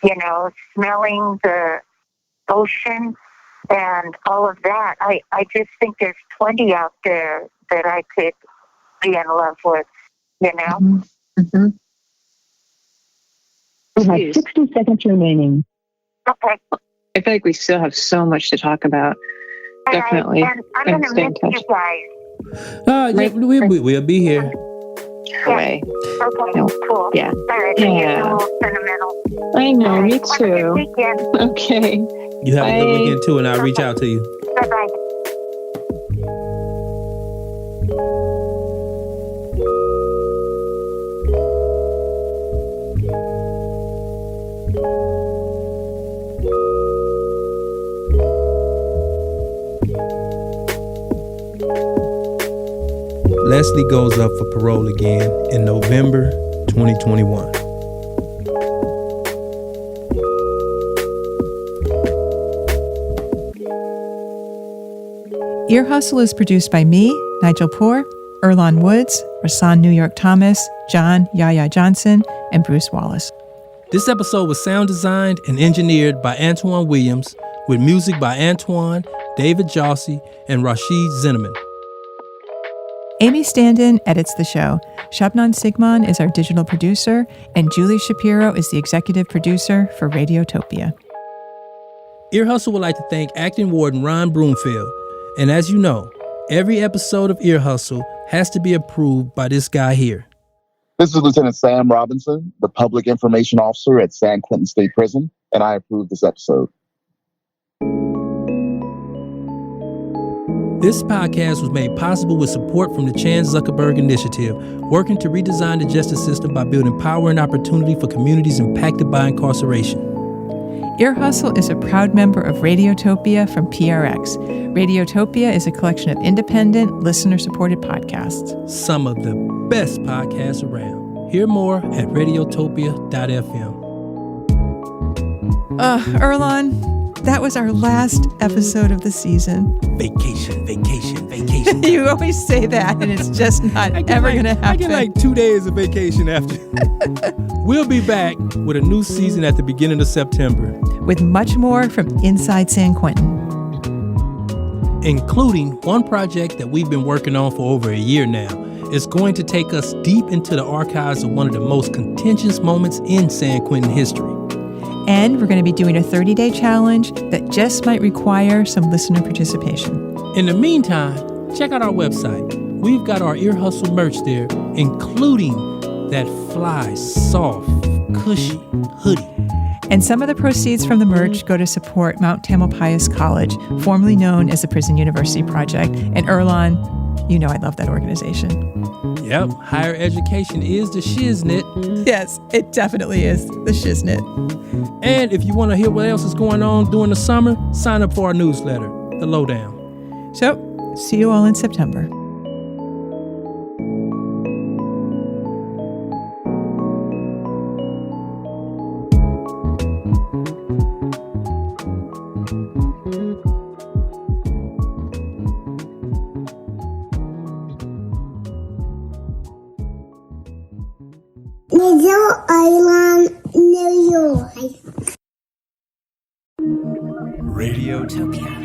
you know, smelling the ocean and all of that, I just think there's plenty out there that I could be in love with, you know? Mm-hmm. Mm-hmm. We have 60 seconds remaining. Okay. I feel like we still have so much to talk about. Definitely. And I'm going to miss you guys. We'll be here. Hooray. Okay, cool. Yeah. All right, yeah. a little sentimental. I know, All right, me have too. a good weekend. Okay. You have a good weekend too, and I'll reach out to you. Bye-bye. Leslie goes up for parole again in November 2021. Ear Hustle is produced by me, Nigel Poor, Erlon Woods, Rasan New York Thomas, John Yaya Johnson, and Bruce Wallace. This episode was sound designed and engineered by Antoine Williams, with music by Antoine, David Jossi, and Rashid Zinneman. Amy Standen edits the show. Shabnan Sigman is our digital producer, and Julie Shapiro is the executive producer for Radiotopia. Ear Hustle would like to thank acting warden Ron Broomfield. And as you know, Every episode of Ear Hustle has to be approved by this guy here. This is Lieutenant Sam Robinson, the Public Information Officer at San Quentin State Prison, and I approve this episode. This podcast was made possible with support from the Chan Zuckerberg Initiative, working to redesign the justice system by building power and opportunity for communities impacted by incarceration. Ear Hustle is a proud member of Radiotopia from PRX. Radiotopia is a collection of independent, listener-supported podcasts. Some of the best podcasts around. Hear more at radiotopia.fm. Erlon, that was our last episode of the season. Vacation. You always say that, and it's just not ever going to happen. I get like 2 days of vacation after. We'll be back with a new season at the beginning of September. With much more from inside San Quentin. Including one project that we've been working on for over a year now. It's going to take us deep into the archives of one of the most contentious moments in San Quentin history. And we're going to be doing a 30-day challenge that just might require some listener participation. In the meantime, check out our website. We've got our Ear Hustle merch there, including that fly, soft, cushy hoodie. And some of the proceeds from the merch go to support Mount Tamalpais College, formerly known as the Prison University Project. And Erlon, you know I love that organization. Yep, higher education is the shiznit. Yes, it definitely is the shiznit. And if you want to hear what else is going on during the summer, sign up for our newsletter, The Lowdown. So, see you all in September. Middle Island, New York. Radiotopia.